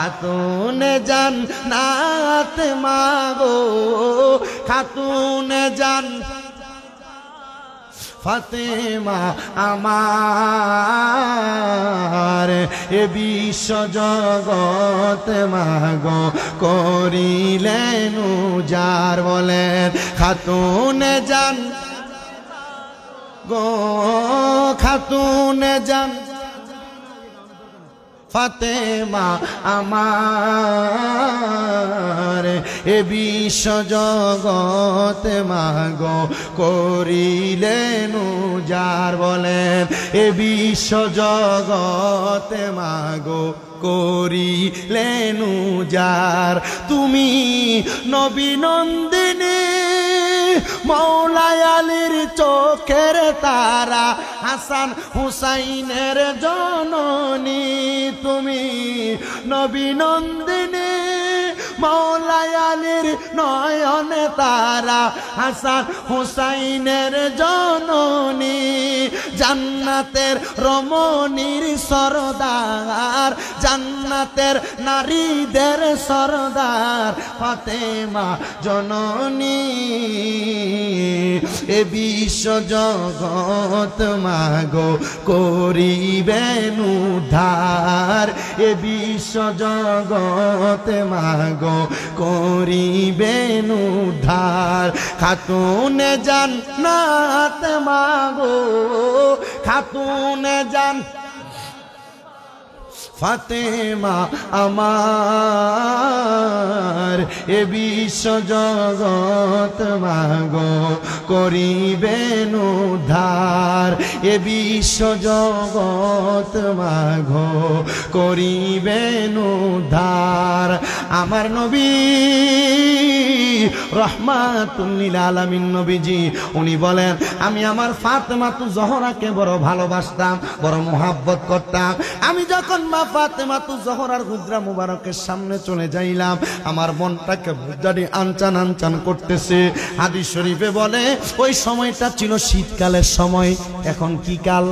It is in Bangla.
খাতুনে জান্নাত মাগো খাতুনে জান্নাত ফাতেমা আমার এ বিশ্ব জগৎ মাগো করিলেন উজার বলেন খাতুনে জান গো খাতুনে জান ফাতেমা আমার এ বিশ্ব জগৎ মাগো করিলেন উজার বলেন এ বিশ্ব জগৎ মাগো করিলেন উজার তুমি নবী নন্দিনী মৌলায় আলীর চোখের তারা হাসান হুসাইনের জননী তুমি নবী নন্দিনী মৌলায় আলীর নয়নে তারা হাসান হুসাইনের জননী জান্নাতের রমণীর সরদার জান্নাতের নারীদের সরদার ফাতেমা জননী এ বিশ্ব জগৎ মাগো করিবেন উদ্ধার এ বিশ্ব জগৎ মাগো করিবেন উদ্ধার খাতুনে জান্নাত মাগো খাতুনে জান্নাত ফাতেমা আমার এ বিশ্ব জগৎ মাগো করিবেন উদ্ধার এ বিশ্ব জগৎ মাগো করিবেন উদ্ধার আমার নবী রহমাতুল লিল আলামিন নবীজি উনি বলেন আমি আমার ফাতেমাতু জোহরাকে বড় ভালোবাসতাম বড় মোহাব্বত করতাম আমি যখন মা ফাতেমাতু জোহরার হুজরা মুবারকের সামনে চলে যাইলাম আমার মনটাকে বুঝারি আনচান আনচান করতেছে হাদিস শরীফে বলে ওই সময়টা ছিল শীতকালের সময় এখন কি কাল